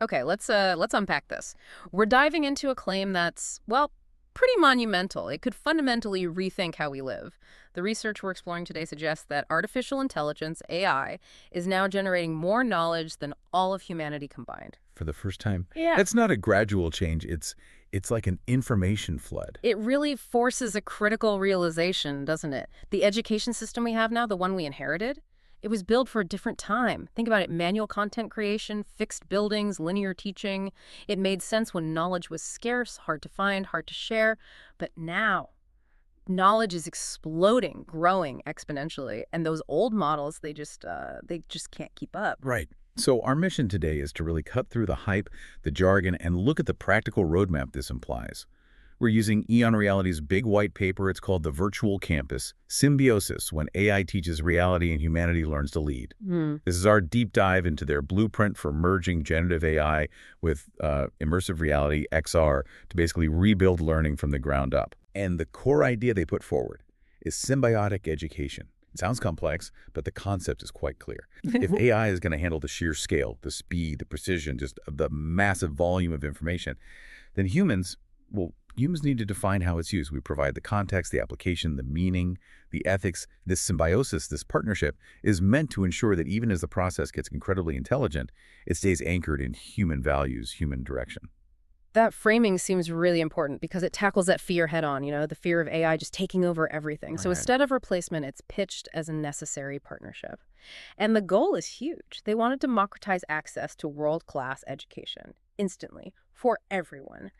Okay, let's unpack this. We're diving into a claim that's, well, pretty monumental. It could fundamentally rethink how we live. The research we're exploring today suggests that artificial intelligence, AI, is now generating more knowledge than all of humanity combined. For the first time. Yeah. That's not a gradual change. It's like an information flood. It really forces a critical realization, doesn't it? The education system we have now, the one we inherited, it was built for a different time. Think about it, manual content creation, fixed buildings, linear teaching. It made sense when knowledge was scarce, hard to find, hard to share. But now, knowledge is exploding, growing exponentially, and those old models, they just can't keep up. Right. So our mission today is to really cut through the hype, the jargon, and look at the practical roadmap this implies. We're using EON Reality's big white paper. It's called the Virtual Campus, Symbiosis, when AI teaches reality and humanity learns to lead. Hmm. This is our deep dive into their blueprint for merging generative AI with immersive reality, XR, to basically rebuild learning from the ground up. And the core idea they put forward is symbiotic education. It sounds complex, but the concept is quite clear. If AI is going to handle the sheer scale, the speed, the precision, just the massive volume of information, then humans need to define how it's used. We provide the context, the application, the meaning, the ethics. This symbiosis, this partnership, is meant to ensure that even as the process gets incredibly intelligent, it stays anchored in human values, human direction. That framing seems really important because it tackles that fear head on, the fear of AI just taking over everything. So Right. instead of replacement, it's pitched as a necessary partnership. And the goal is huge. They want to democratize access to world-class education instantly for everyone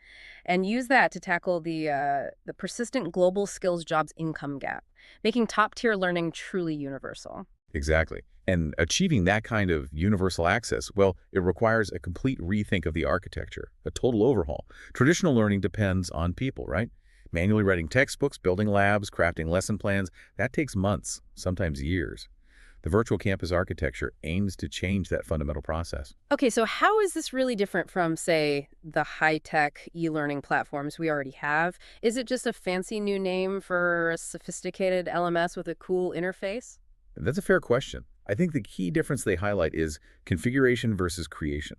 and use that to tackle the persistent global skills jobs income gap, making top-tier learning truly universal. Exactly. And achieving that kind of universal access, well, it requires a complete rethink of the architecture, a total overhaul. Traditional learning depends on people, right? Manually writing textbooks, building labs, crafting lesson plans, that takes months, sometimes years. The virtual campus architecture aims to change that fundamental process. Okay, so how is this really different from, say, the high-tech e-learning platforms we already have? Is it just a fancy new name for a sophisticated LMS with a cool interface? That's a fair question. I think the key difference they highlight is configuration versus creation.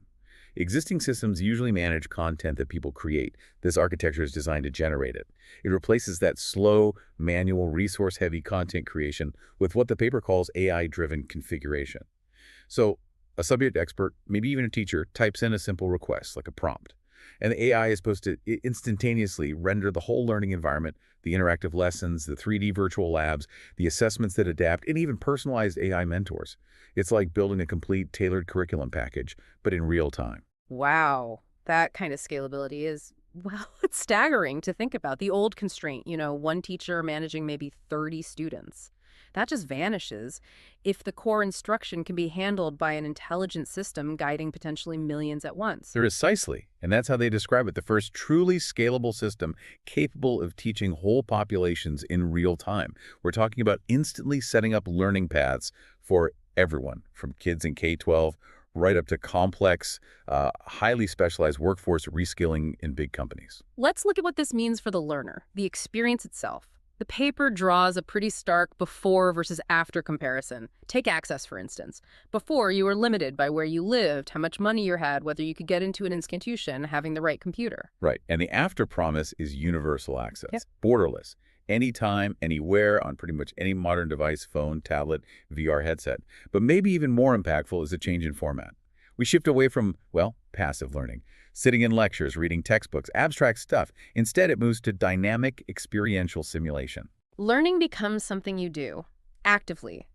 Existing systems usually manage content that people create. This architecture is designed to generate it. It replaces that slow, manual, resource-heavy content creation with what the paper calls AI-driven configuration. So a subject expert, maybe even a teacher, types in a simple request, like a prompt. And the AI is supposed to instantaneously render the whole learning environment, the interactive lessons, the 3D virtual labs, the assessments that adapt, and even personalized AI mentors. It's like building a complete tailored curriculum package, but in real time. Wow, that kind of scalability is, well, it's staggering to think about. The old constraint, one teacher managing maybe 30 students. That just vanishes if the core instruction can be handled by an intelligent system guiding potentially millions at once. Precisely. And that's how they describe it, the first truly scalable system capable of teaching whole populations in real time. We're talking about instantly setting up learning paths for everyone, from kids in K-12 right up to complex, highly specialized workforce reskilling in big companies. Let's look at what this means for the learner, the experience itself. The paper draws a pretty stark before versus after comparison. Take access, for instance. Before, you were limited by where you lived, how much money you had, whether you could get into an institution, having the right computer. Right. And the after promise is universal access, Yep. borderless, anytime, anywhere, on pretty much any modern device, phone, tablet, VR headset. But maybe even more impactful is a change in format. We shift away from, well, passive learning, sitting in lectures, reading textbooks, abstract stuff. Instead, it moves to dynamic experiential simulation. Learning becomes something you do, actively,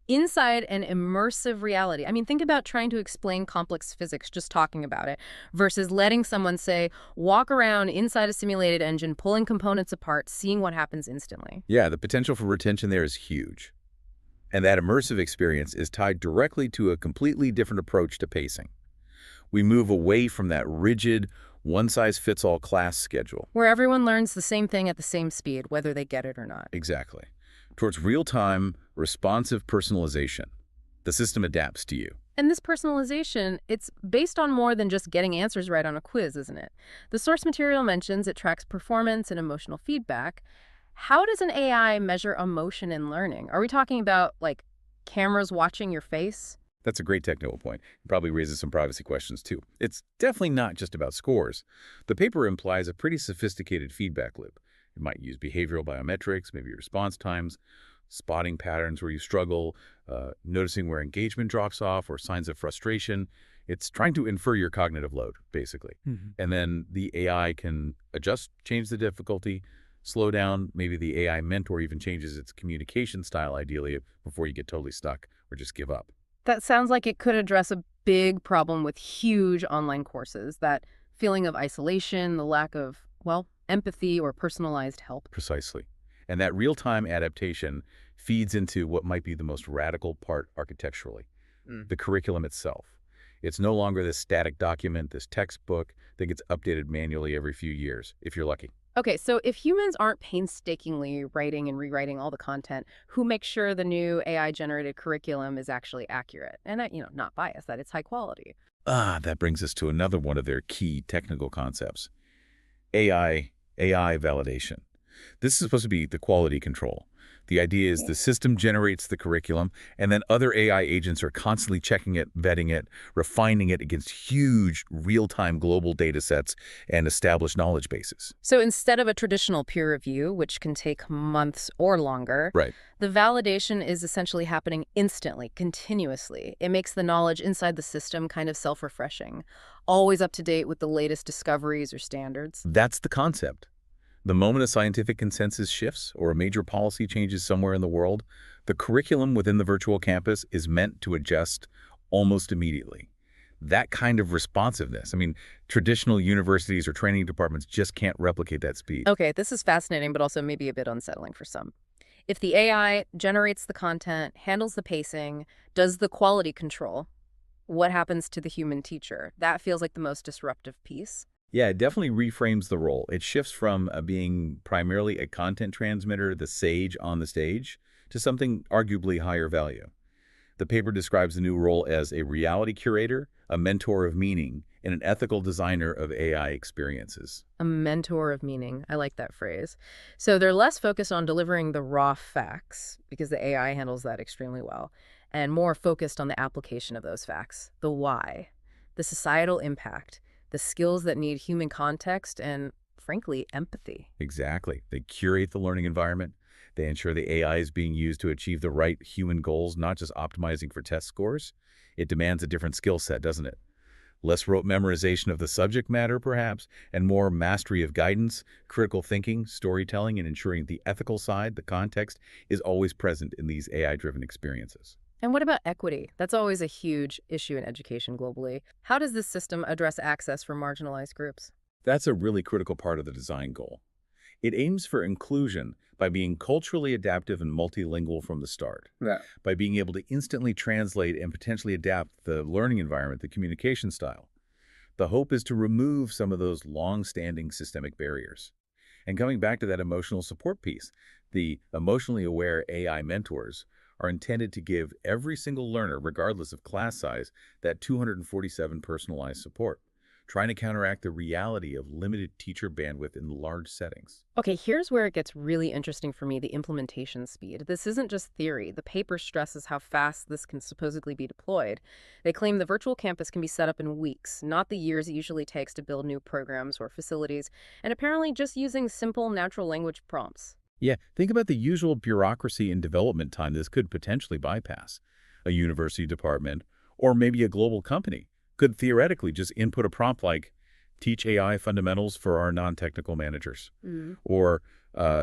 inside an immersive reality. I mean, think about trying to explain complex physics, just talking about it, versus letting someone, say, walk around inside a simulated engine, pulling components apart, seeing what happens instantly. Yeah, the potential for retention there is huge. And that immersive experience is tied directly to a completely different approach to pacing. We move away from that rigid, one-size-fits-all class schedule. Where everyone learns the same thing at the same speed, whether they get it or not. Exactly. Towards real-time, responsive personalization. The system adapts to you. And this personalization, it's based on more than just getting answers right on a quiz, isn't it? The source material mentions it tracks performance and emotional feedback. How does an AI measure emotion in learning? Are we talking about, like, cameras watching your face? That's a great technical point. It probably raises some privacy questions, too. It's definitely not just about scores. The paper implies a pretty sophisticated feedback loop. It might use behavioral biometrics, maybe response times, spotting patterns where you struggle, noticing where engagement drops off, or signs of frustration. It's trying to infer your cognitive load, basically. Mhm. And then the AI can adjust, change the difficulty, slow down. Maybe the AI mentor even changes its communication style, ideally, before you get totally stuck or just give up. That sounds like it could address a big problem with huge online courses, that feeling of isolation, the lack of, well, empathy or personalized help. Precisely. And that real-time adaptation feeds into what might be the most radical part architecturally, Mm. the curriculum itself. It's no longer this static document, this textbook that gets updated manually every few years, if you're lucky. Okay, so if humans aren't painstakingly writing and rewriting all the content, who makes sure the new AI-generated curriculum is actually accurate and, not biased, that it's high quality? That brings us to another one of their key technical concepts, AI validation. This is supposed to be the quality control. The idea is the system generates the curriculum, and then other AI agents are constantly checking it, vetting it, refining it against huge real-time global data sets and established knowledge bases. So instead of a traditional peer review, which can take months or longer, Right. the validation is essentially happening instantly, continuously. It makes the knowledge inside the system kind of self-refreshing, always up to date with the latest discoveries or standards. That's the concept. The moment a scientific consensus shifts or a major policy changes somewhere in the world, the curriculum within the virtual campus is meant to adjust almost immediately. That kind of responsiveness, I mean, traditional universities or training departments just can't replicate that speed. Okay, this is fascinating, but also maybe a bit unsettling for some. If the AI generates the content, handles the pacing, does the quality control, what happens to the human teacher? That feels like the most disruptive piece. Yeah, it definitely reframes the role. It shifts from being primarily a content transmitter, the sage on the stage, to something arguably higher value. The paper describes the new role as a reality curator, a mentor of meaning, and an ethical designer of AI experiences. A mentor of meaning. I like that phrase. So they're less focused on delivering the raw facts, because the AI handles that extremely well, and more focused on the application of those facts, the why, the societal impact, the skills that need human context and, frankly, empathy. Exactly. They curate the learning environment. They ensure the AI is being used to achieve the right human goals, not just optimizing for test scores. It demands a different skill set, doesn't it? Less rote memorization of the subject matter, perhaps, and more mastery of guidance, critical thinking, storytelling, and ensuring the ethical side, the context, is always present in these AI-driven experiences. And what about equity? That's always a huge issue in education globally. How does this system address access for marginalized groups? That's a really critical part of the design goal. It aims for inclusion by being culturally adaptive and multilingual from the start, Yeah. by being able to instantly translate and potentially adapt the learning environment, the communication style. The hope is to remove some of those long-standing systemic barriers. And coming back to that emotional support piece, the emotionally aware AI mentors are intended to give every single learner, regardless of class size, that 247 personalized support, trying to counteract the reality of limited teacher bandwidth in large settings. Okay, here's where it gets really interesting for me, the implementation speed. This isn't just theory. The paper stresses how fast this can supposedly be deployed. They claim the virtual campus can be set up in weeks, not the years it usually takes to build new programs or facilities, and apparently just using simple natural language prompts. Yeah, think about the usual bureaucracy and development time this could potentially bypass. A university department, or maybe a global company, could theoretically just input a prompt like, teach AI fundamentals for our non-technical managers, or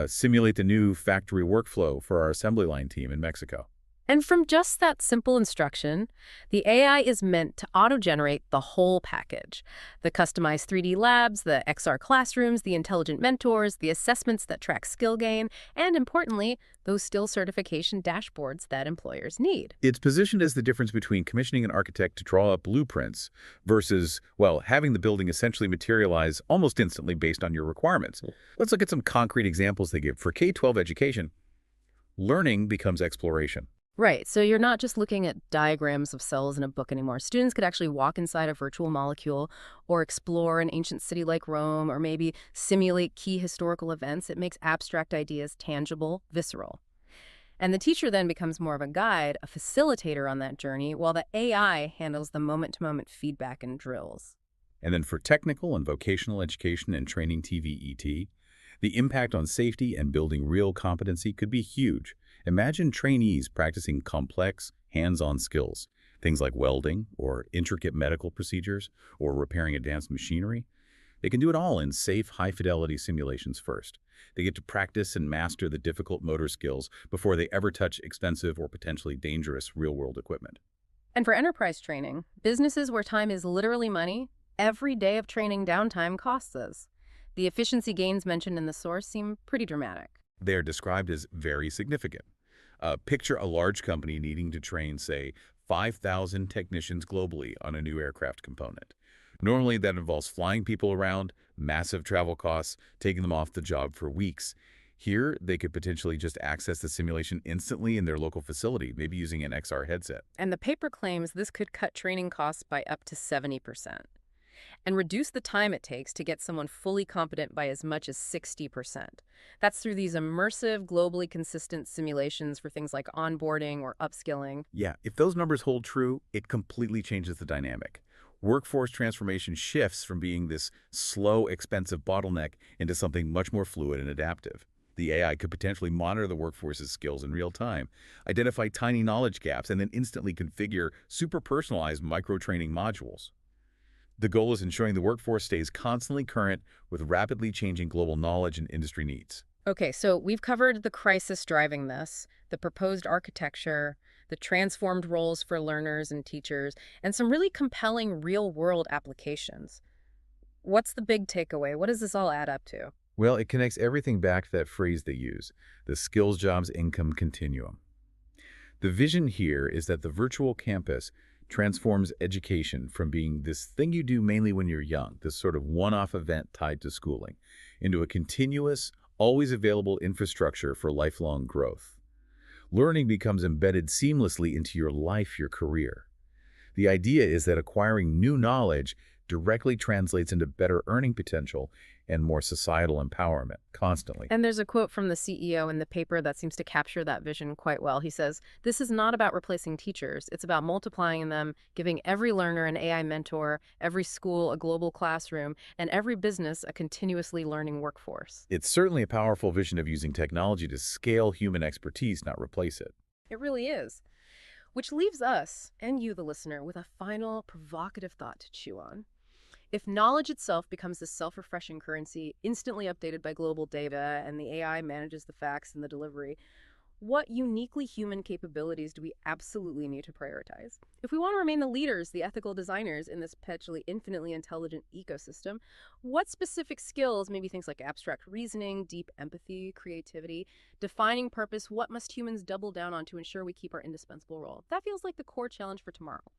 simulate the new factory workflow for our assembly line team in Mexico. And from just that simple instruction, the AI is meant to auto-generate the whole package. The customized 3D labs, the XR classrooms, the intelligent mentors, the assessments that track skill gain, and importantly, those skill certification dashboards that employers need. It's positioned as the difference between commissioning an architect to draw up blueprints versus, well, having the building essentially materialize almost instantly based on your requirements. Let's look at some concrete examples they give. For K-12 education, learning becomes exploration. Right, so you're not just looking at diagrams of cells in a book anymore. Students could actually walk inside a virtual molecule or explore an ancient city like Rome or maybe simulate key historical events. It makes abstract ideas tangible, visceral. And the teacher then becomes more of a guide, a facilitator on that journey, while the AI handles the moment-to-moment feedback and drills. And then for technical and vocational education and training TVET, the impact on safety and building real competency could be huge. Imagine trainees practicing complex, hands-on skills, things like welding or intricate medical procedures or repairing advanced machinery. They can do it all in safe, high-fidelity simulations first. They get to practice and master the difficult motor skills before they ever touch expensive or potentially dangerous real-world equipment. And for enterprise training, businesses where time is literally money, every day of training downtime costs us. The efficiency gains mentioned in the source seem pretty dramatic. They are described as very significant. Picture a large company needing to train, say, 5,000 technicians globally on a new aircraft component. Normally, that involves flying people around, massive travel costs, taking them off the job for weeks. Here, they could potentially just access the simulation instantly in their local facility, maybe using an XR headset. And the paper claims this could cut training costs by up to 70% and reduce the time it takes to get someone fully competent by as much as 60%. That's through these immersive, globally consistent simulations for things like onboarding or upskilling. Yeah, if those numbers hold true, it completely changes the dynamic. Workforce transformation shifts from being this slow, expensive bottleneck into something much more fluid and adaptive. The AI could potentially monitor the workforce's skills in real time, identify tiny knowledge gaps, and then instantly configure super personalized micro-training modules. The goal is ensuring the workforce stays constantly current with rapidly changing global knowledge and industry needs. Okay, so we've covered the crisis driving this, the proposed architecture, the transformed roles for learners and teachers, and some really compelling real-world applications. What's the big takeaway? What does this all add up to? Well, it connects everything back to that phrase they use, the skills jobs income continuum. The vision here is that the virtual campus transforms education from being this thing you do mainly when you're young, this sort of one-off event tied to schooling, into a continuous, always available infrastructure for lifelong growth. Learning becomes embedded seamlessly into your life, your career. The idea is that acquiring new knowledge directly translates into better earning potential and more societal empowerment constantly. And there's a quote from the CEO in the paper that seems to capture that vision quite well. He says, "This is not about replacing teachers. It's about multiplying them, giving every learner an AI mentor, every school a global classroom, and every business a continuously learning workforce." It's certainly a powerful vision of using technology to scale human expertise, not replace it. It really is. Which leaves us, and you, the listener, with a final provocative thought to chew on. If knowledge itself becomes this self-refreshing currency, instantly updated by global data, and the AI manages the facts and the delivery, what uniquely human capabilities do we absolutely need to prioritize? If we want to remain the leaders, the ethical designers in this perpetually infinitely intelligent ecosystem, what specific skills, maybe things like abstract reasoning, deep empathy, creativity, defining purpose, what must humans double down on to ensure we keep our indispensable role? That feels like the core challenge for tomorrow.